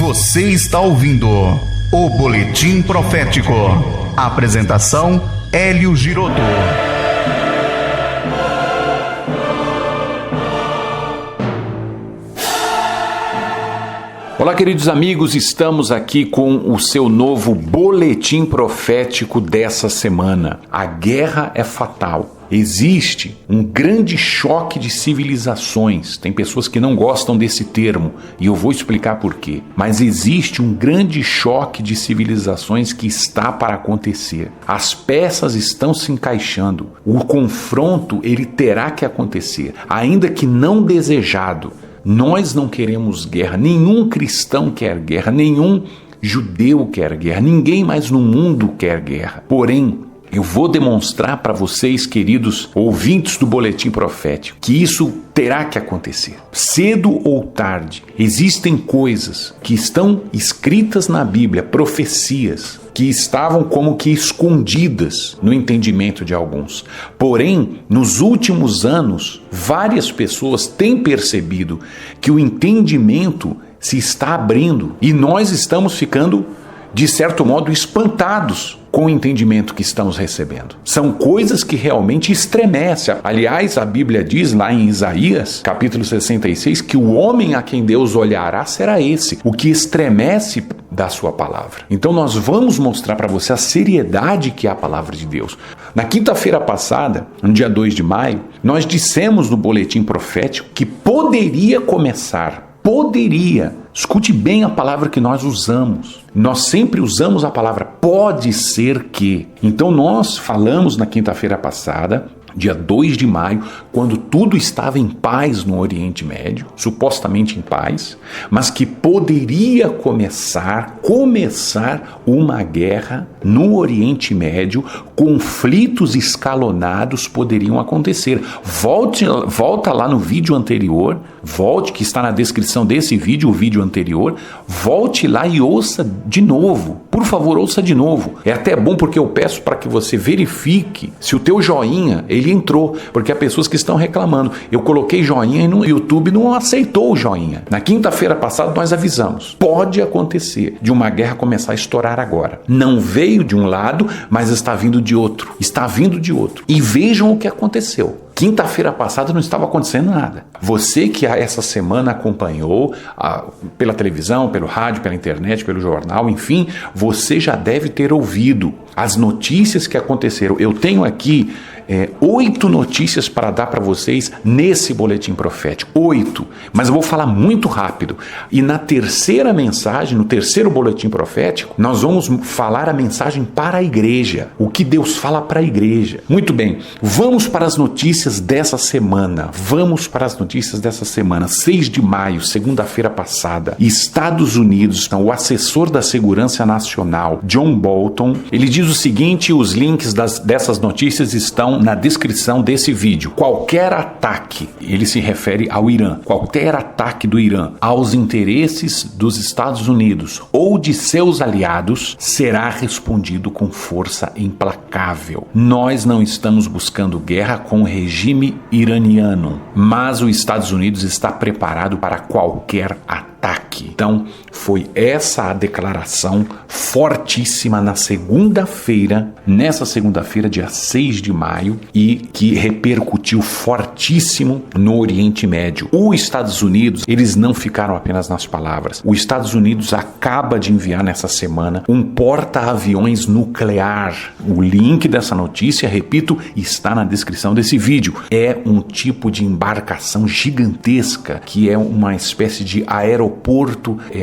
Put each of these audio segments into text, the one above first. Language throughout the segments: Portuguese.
Você está ouvindo o Boletim Profético. Apresentação: Hélio Giroto. Olá, queridos amigos, estamos aqui com o seu novo Boletim Profético dessa semana. A guerra é fatal. Existe um grande choque de civilizações. Tem pessoas que não gostam desse termo e eu vou explicar por quê. Mas existe um grande choque de civilizações que está para acontecer. As peças estão se encaixando. O confronto, ele terá que acontecer, ainda que não desejado. Nós não queremos guerra, nenhum cristão quer guerra, nenhum judeu quer guerra, ninguém mais no mundo quer guerra. Porém, eu vou demonstrar para vocês, queridos ouvintes do Boletim Profético, que isso terá que acontecer. Cedo ou tarde, existem coisas que estão escritas na Bíblia, profecias, que estavam como que escondidas no entendimento de alguns. Porém, nos últimos anos, várias pessoas têm percebido que o entendimento se está abrindo e nós estamos ficando, de certo modo, espantados com o entendimento que estamos recebendo. São coisas que realmente estremecem. Aliás, a Bíblia diz lá em Isaías, capítulo 66, que o homem a quem Deus olhará será esse, o que estremece da sua palavra. Então nós vamos mostrar para você a seriedade que é a palavra de Deus. Na quinta-feira passada, no dia 2 de maio, nós dissemos no Boletim Profético que poderia começar. Poderia. Escute bem a palavra que nós usamos. Nós sempre usamos a palavra pode ser que. Então nós falamos na quinta-feira passada, dia 2 de maio, quando tudo estava em paz no Oriente Médio, supostamente em paz, mas que poderia começar uma guerra no Oriente Médio, conflitos escalonados poderiam acontecer. Volta lá no vídeo anterior, que está na descrição desse vídeo, o vídeo anterior, volte lá e ouça de novo. Por favor, ouça de novo. É até bom porque eu peço para que você verifique se o teu joinha, ele entrou, porque há pessoas que estão reclamando. Eu coloquei joinha e no YouTube não aceitou o joinha. Na quinta-feira passada nós avisamos. Pode acontecer de uma guerra começar a estourar agora. Não veio de um lado, mas está vindo de outro. Está vindo de outro. E vejam o que aconteceu. Quinta-feira passada não estava acontecendo nada. Você que essa semana acompanhou pela televisão, pelo rádio, pela internet, pelo jornal, enfim, você já deve ter ouvido as notícias que aconteceram. Eu tenho aqui 8 notícias para dar para vocês nesse boletim profético. 8, mas eu vou falar muito rápido. E na terceira mensagem, no terceiro boletim profético, nós vamos falar a mensagem para a igreja. O que Deus fala para a igreja. Muito bem, vamos para as notícias dessa semana. 6 de maio, segunda-feira passada, Estados Unidos, o assessor da Segurança Nacional, John Bolton, ele diz o seguinte, os links dessas notícias estão na descrição desse vídeo. Qualquer ataque, ele se refere ao Irã, qualquer ataque do Irã aos interesses dos Estados Unidos ou de seus aliados será respondido com força implacável. Nós não estamos buscando guerra com o regime iraniano, mas os Estados Unidos está preparado para qualquer ataque. Então, foi essa a declaração fortíssima nessa segunda-feira, dia 6 de maio, e que repercutiu fortíssimo no Oriente Médio. Os Estados Unidos, eles não ficaram apenas nas palavras. Os Estados Unidos acaba de enviar nessa semana um porta-aviões nuclear. O link dessa notícia, repito, está na descrição desse vídeo. É um tipo de embarcação gigantesca, que é uma espécie de aeroporto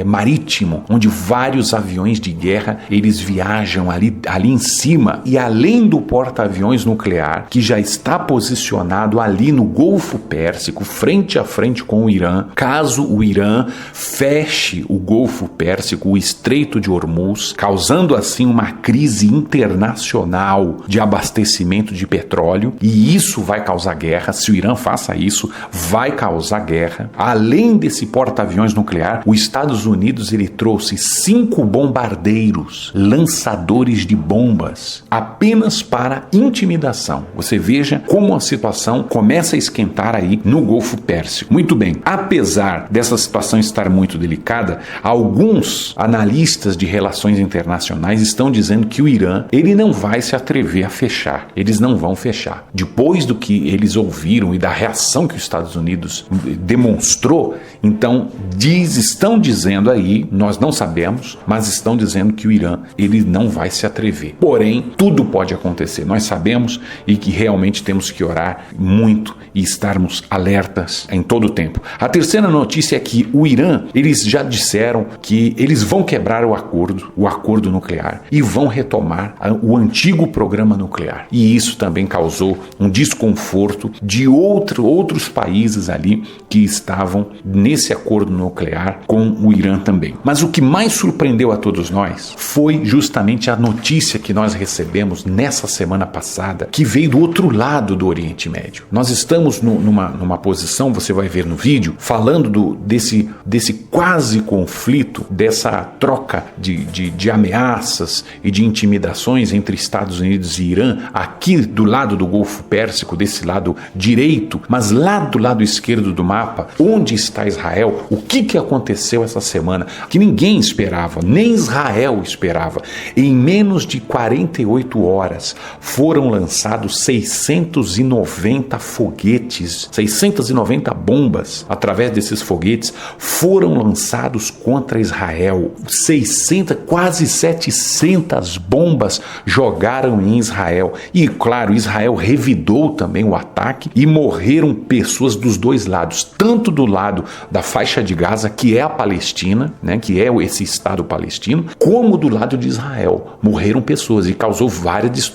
marítimo, onde vários aviões de guerra, eles viajam ali em cima. E além do porta-aviões nuclear, que já está posicionado ali no Golfo Pérsico, frente a frente com o Irã, caso o Irã feche o Golfo Pérsico, o Estreito de Hormuz, causando assim uma crise internacional de abastecimento de petróleo, e isso vai causar guerra. Se o Irã faça isso, vai causar guerra. Além desse porta-aviões nuclear, nuclear, os Estados Unidos ele trouxe 5 bombardeiros, lançadores de bombas, apenas para intimidação. Você veja como a situação começa a esquentar aí no Golfo Pérsico. Muito bem, apesar dessa situação estar muito delicada, alguns analistas de relações internacionais estão dizendo que o Irã, ele não vai se atrever a fechar. Eles não vão fechar. Depois do que eles ouviram e da reação que os Estados Unidos demonstrou, então estão dizendo aí, nós não sabemos, mas estão dizendo que o Irã, ele não vai se atrever. Porém, tudo pode acontecer. Nós sabemos e que realmente temos que orar muito e estarmos alertas em todo o tempo. A terceira notícia é que o Irã, eles já disseram que eles vão quebrar o acordo nuclear e vão retomar o antigo programa nuclear. E isso também causou um desconforto de outros países ali que estavam nesse acordo nuclear com o Irã também. Mas o que mais surpreendeu a todos nós foi justamente a notícia que nós recebemos nessa semana passada, que veio do outro lado do Oriente Médio. Nós estamos numa posição, você vai ver no vídeo, falando desse quase conflito, dessa troca de ameaças e de intimidações entre Estados Unidos e Irã, aqui do lado do Golfo Pérsico, desse lado direito, mas lá do lado esquerdo do mapa, onde está Israel, o que aconteceu essa semana, que ninguém esperava, nem Israel esperava. Em menos de 48 horas foram lançados 690 foguetes, 690 bombas, através desses foguetes, foram lançados contra Israel. 600, quase 700 bombas jogaram em Israel. E, claro, Israel revidou também o ataque e morreram pessoas dos dois lados, tanto do lado da faixa de Gaza, que é a Palestina, né, que é esse Estado palestino, como do lado de Israel. Morreram pessoas e causou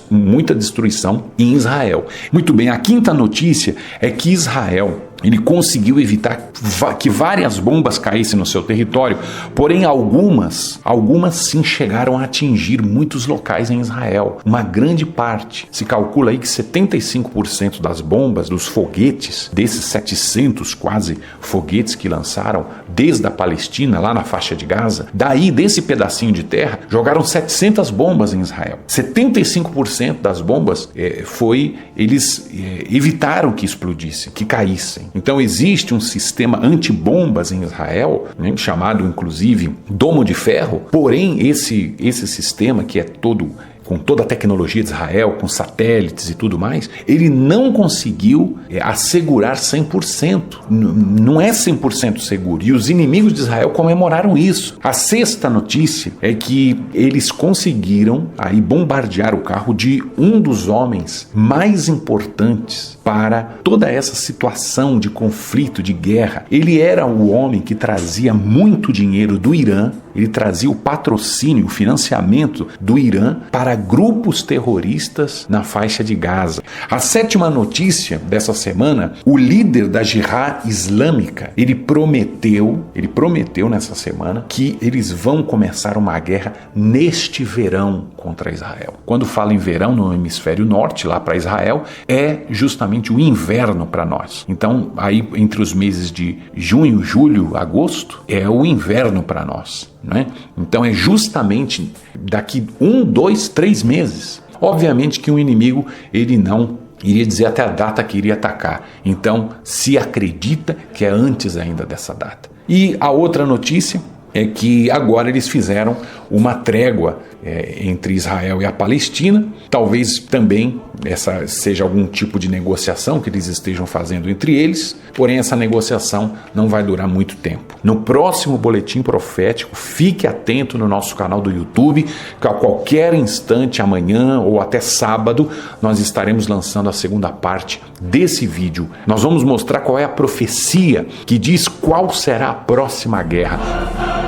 muita destruição em Israel. Muito bem, a quinta notícia é que Israel, ele conseguiu evitar que várias bombas caíssem no seu território, porém algumas sim chegaram a atingir muitos locais em Israel. Uma grande parte, se calcula aí que 75% das bombas, dos foguetes, desses 700 quase foguetes que lançaram desde a Palestina, lá na faixa de Gaza, daí desse pedacinho de terra, jogaram 700 bombas em Israel. 75% das bombas eles evitaram que explodissem, que caíssem. Então existe um sistema antibombas em Israel, né, chamado inclusive Domo de Ferro, porém esse sistema, que é com toda a tecnologia de Israel, com satélites e tudo mais, ele não conseguiu assegurar 100%. Não é 100% seguro. E os inimigos de Israel comemoraram isso. A sexta notícia é que eles conseguiram aí bombardear o carro de um dos homens mais importantes para toda essa situação de conflito, de guerra. Ele era o homem que trazia muito dinheiro do Irã, ele trazia o patrocínio, o financiamento do Irã para grupos terroristas na faixa de Gaza. A sétima notícia dessa semana, o líder da Jihad Islâmica, ele prometeu nessa semana que eles vão começar uma guerra neste verão contra Israel. Quando fala em verão no hemisfério norte, lá para Israel, é justamente o inverno para nós. Então, aí entre os meses de junho, julho, agosto, é o inverno para nós. Né? Então é justamente daqui 1, 2, 3 meses. Obviamente que o inimigo, ele não iria dizer até a data que iria atacar. Então se acredita que é antes ainda dessa data. E a outra notícia é que agora eles fizeram uma trégua entre Israel e a Palestina. Talvez também essa seja algum tipo de negociação que eles estejam fazendo entre eles, porém essa negociação não vai durar muito tempo. No próximo Boletim Profético, fique atento no nosso canal do YouTube, que a qualquer instante, amanhã ou até sábado, nós estaremos lançando a segunda parte desse vídeo. Nós vamos mostrar qual é a profecia que diz qual será a próxima guerra.